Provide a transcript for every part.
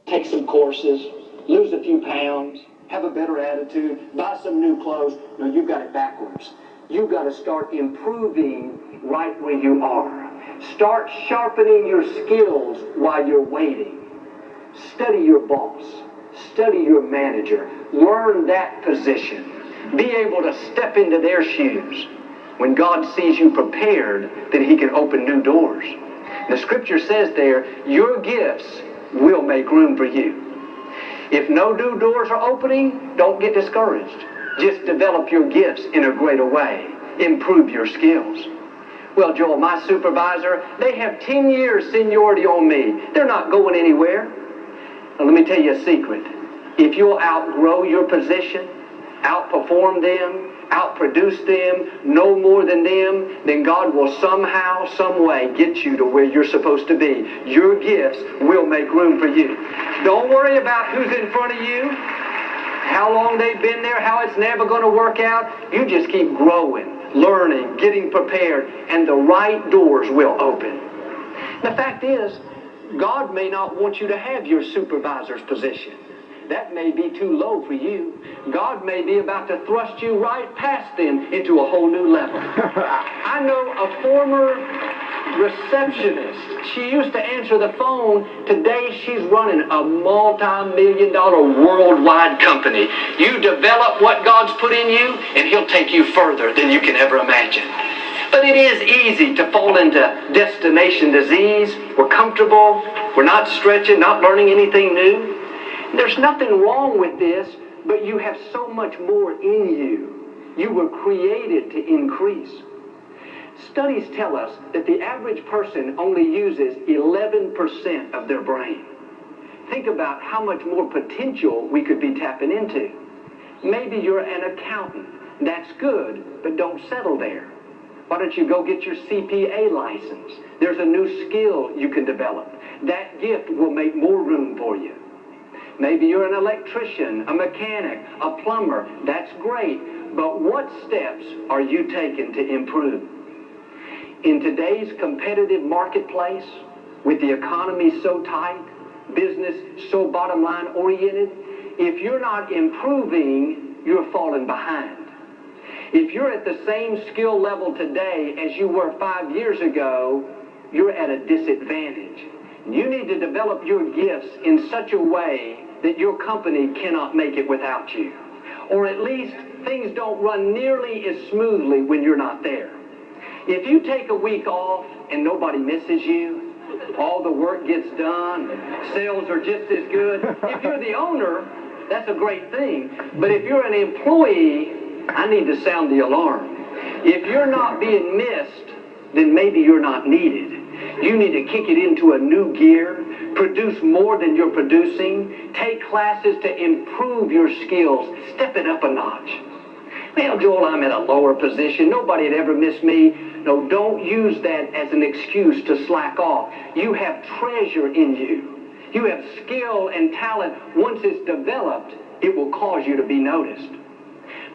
take some courses, lose a few pounds, have a better attitude, buy some new clothes. No, you've got it backwards. You've got to start improving right where you are. Start sharpening your skills while you're waiting. Study your boss. Study your manager. Learn that position. Be able to step into their shoes. When God sees you prepared, then He can open new doors. The scripture says there, your gifts will make room for you. If no new doors are opening, don't get discouraged. Just develop your gifts in a greater way. Improve your skills. Well, Joel, my supervisor, they have 10 years seniority on me. They're not going anywhere. Now, let me tell you a secret. If you'll outgrow your position, outperform them, outproduce them, know more than them, then God will somehow, some way get you to where you're supposed to be. Your gifts will make room for you. Don't worry about who's in front of you, how long they've been there, how it's never going to work out. You just keep growing, learning, getting prepared, and the right doors will open. The fact is, God may not want you to have your supervisor's position. That may be too low for you. God may be about to thrust you right past them into a whole new level. I know a former receptionist. She used to answer the phone. Today she's running a multi-million-dollar worldwide company. You develop what God's put in you, and He'll take you further than you can ever imagine. But it is easy to fall into destination disease. We're comfortable. We're not stretching, not learning anything new. There's nothing wrong with this, but you have so much more in you. You were created to increase. Studies tell us that the average person only uses 11% of their brain. Think about how much more potential we could be tapping into. Maybe you're an accountant. That's good, but don't settle there. Why don't you go get your CPA license? There's a new skill you can develop. That gift will make more room for you. Maybe you're an electrician, a mechanic, a plumber. That's great. But what steps are you taking to improve? In today's competitive marketplace, with the economy so tight, business so bottom line oriented, if you're not improving, you're falling behind. If you're at the same skill level today as you were 5 years ago, you're at a disadvantage. You need to develop your gifts in such a way that your company cannot make it without you. Or at least things don't run nearly as smoothly when you're not there. If you take a week off and nobody misses you, all the work gets done, sales are just as good. If you're the owner, that's a great thing. But if you're an employee, I need to sound the alarm. If you're not being missed, then maybe you're not needed. You need to kick it into a new gear, produce more than you're producing, take classes to improve your skills, step it up a notch. Well, Joel, I'm at a lower position. Nobody'd ever miss me. No, don't use that as an excuse to slack off. You have treasure in you. You have skill and talent. Once it's developed, it will cause you to be noticed.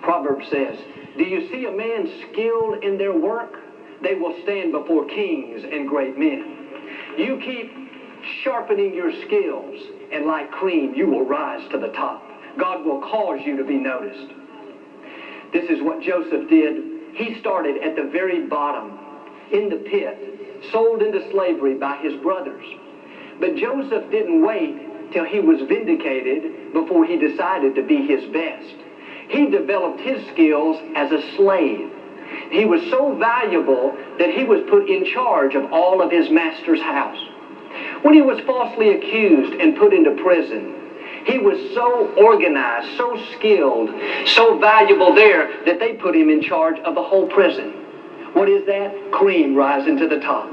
Proverbs says, do you see a man skilled in their work? They will stand before kings and great men. You keep sharpening your skills, and like cream, you will rise to the top. God will cause you to be noticed. This is what Joseph did. He started at the very bottom, in the pit, sold into slavery by his brothers. But Joseph didn't wait till he was vindicated before he decided to be his best. He developed his skills as a slave. He was so valuable that he was put in charge of all of his master's house. When he was falsely accused and put into prison, he was so organized, so skilled, so valuable there that they put him in charge of the whole prison. What is that? Cream rising to the top.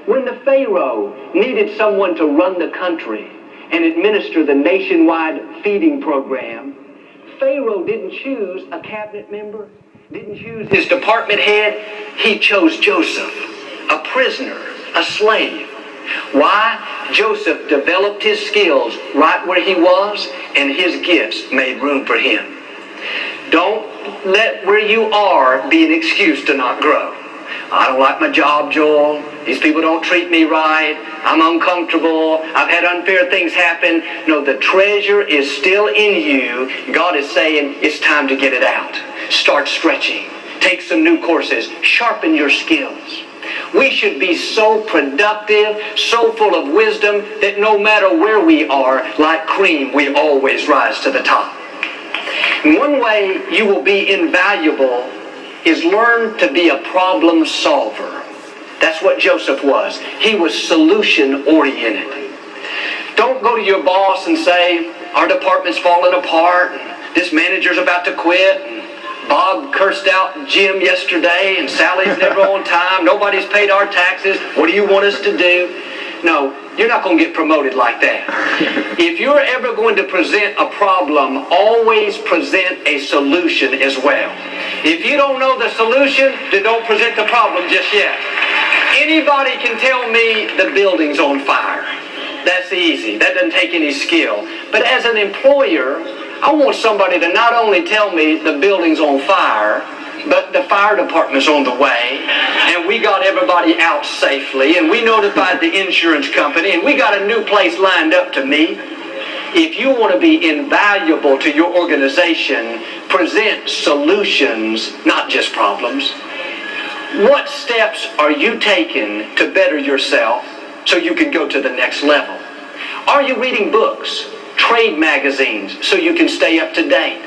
When the Pharaoh needed someone to run the country and administer the nationwide feeding program, Pharaoh didn't choose a cabinet member, didn't choose his department head. He chose Joseph, a prisoner, a slave. Why? Joseph developed his skills right where he was, and his gifts made room for him. Don't let where you are be an excuse to not grow. I don't like my job, Joel. These people don't treat me right. I'm uncomfortable, I've had unfair things happen. No, the treasure is still in you. God is saying it's time to get it out. Start stretching. Take some new courses. Sharpen your skills. We should be so productive, so full of wisdom that no matter where we are, like cream, we always rise to the top. And one way you will be invaluable is learn to be a problem solver. That's what Joseph was. He was solution-oriented. Don't go to your boss and say, our department's falling apart, and this manager's about to quit, and Bob cursed out Jim yesterday, and Sally's never on time. Nobody's paid our taxes. What do you want us to do? No, you're not going to get promoted like that. If you're ever going to present a problem, always present a solution as well. If you don't know the solution, then don't present the problem just yet. Anybody can tell me the building's on fire. That's easy. That doesn't take any skill. But as an employer, I want somebody to not only tell me the building's on fire, but the fire department's on the way, and we got everybody out safely, and we notified the insurance company, and we got a new place lined up to meet. If you want to be invaluable to your organization, present solutions, not just problems. What steps are you taking to better yourself so you can go to the next level? Are you reading books, trade magazines, so you can stay up to date?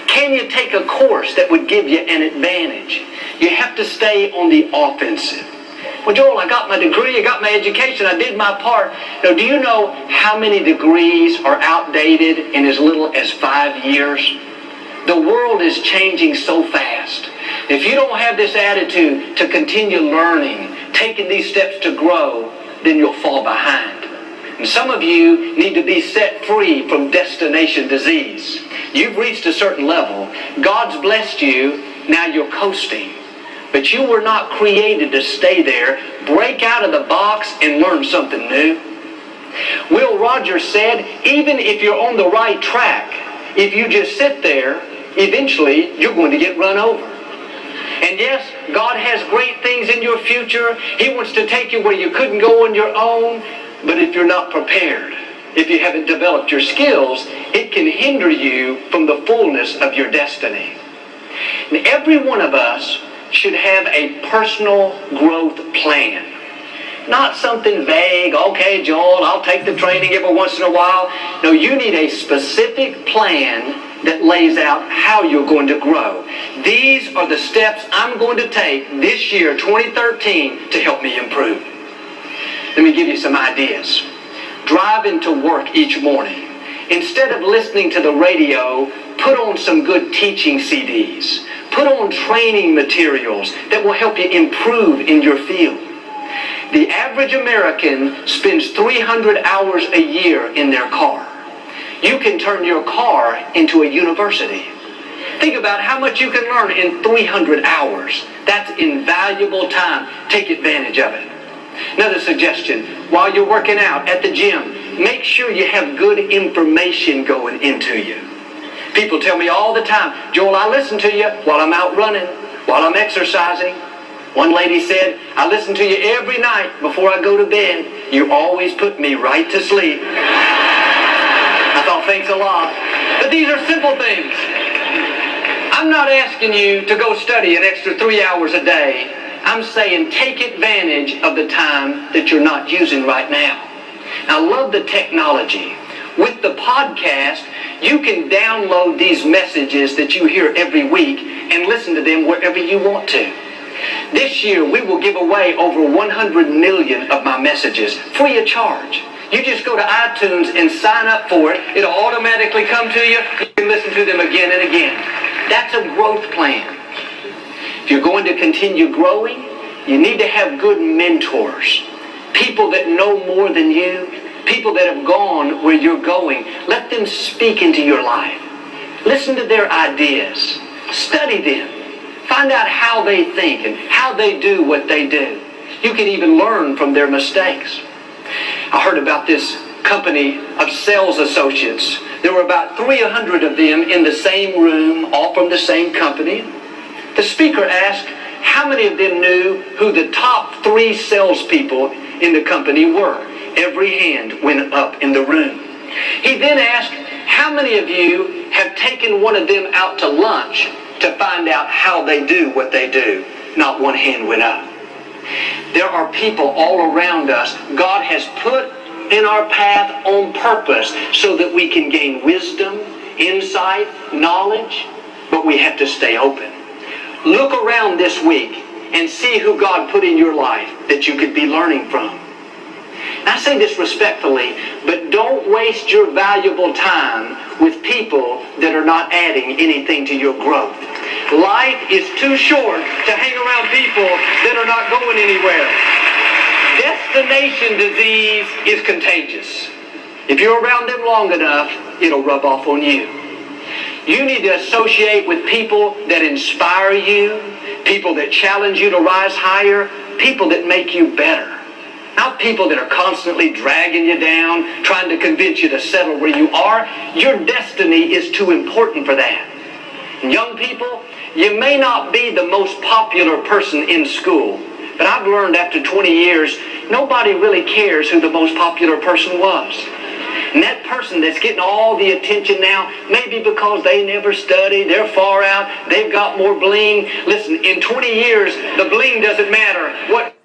Can you take a course that would give you an advantage? You have to stay on the offensive. Well, Joel, I got my degree, I got my education, I did my part. Now, do you know how many degrees are outdated in as little as 5 years? The world is changing so fast. If you don't have this attitude to continue learning, taking these steps to grow, then you'll fall behind. And some of you need to be set free from destination disease. You've reached a certain level. God's blessed you. Now you're coasting. But you were not created to stay there. Break out of the box and learn something new. Will Rogers said, even if you're on the right track, if you just sit there, eventually you're going to get run over. And yes, God has great things in your future. He wants to take you where you couldn't go on your own. But if you're not prepared, if you haven't developed your skills, it can hinder you from the fullness of your destiny. And every one of us should have a personal growth plan. Not something vague, okay, Joel, I'll take the training every once in a while. No, you need a specific plan that lays out how you're going to grow. These are the steps I'm going to take this year, 2013, to help me improve. Let me give you some ideas. Drive into work each morning. Instead of listening to the radio, put on some good teaching CDs. Put on training materials that will help you improve in your field. The average American spends 300 hours a year in their car. You can turn your car into a university. Think about how much you can learn in 300 hours. That's invaluable time. Take advantage of it. Another suggestion, while you're working out at the gym, make sure you have good information going into you. People tell me all the time, Joel, I listen to you while I'm out running, while I'm exercising. One lady said, I listen to you every night before I go to bed. You always put me right to sleep. I thought, thanks a lot. But these are simple things. I'm not asking you to go study an extra 3 hours a day. I'm saying take advantage of the time that you're not using right now. I love the technology. With the podcast, you can download these messages that you hear every week and listen to them wherever you want to. This year, we will give away over 100 million of my messages free of charge. You just go to iTunes and sign up for it. It'll automatically come to you. You can listen to them again and again. That's a growth plan. If you're going to continue growing, you need to have good mentors. People that know more than you. People that have gone where you're going. Let them speak into your life. Listen to their ideas. Study them. Find out how they think and how they do what they do. You can even learn from their mistakes. I heard about this company of sales associates. There were about 300 of them in the same room, all from the same company. The speaker asked how many of them knew who the top 3 salespeople in the company were. every hand went up in the room. He then asked, how many of you have taken one of them out to lunch to find out how they do what they do? Not one hand went up. There are people all around us God has put in our path on purpose so that we can gain wisdom, insight, knowledge, but we have to stay open. Look around this week and see who God put in your life that you could be learning from. I say this respectfully, but don't waste your valuable time with people that are not adding anything to your growth. Life is too short to hang around people that are not going anywhere. Destination disease is contagious. If you're around them long enough, it'll rub off on you. You need to associate with people that inspire you, people that challenge you to rise higher, people that make you better. Not people that are constantly dragging you down, trying to convince you to settle where you are. Your destiny is too important for that. And young people, you may not be the most popular person in school, but I've learned after 20 years, nobody really cares who the most popular person was. And that person that's getting all the attention now, maybe because they never study, they're far out, they've got more bling. Listen, in 20 years, the bling doesn't matter. What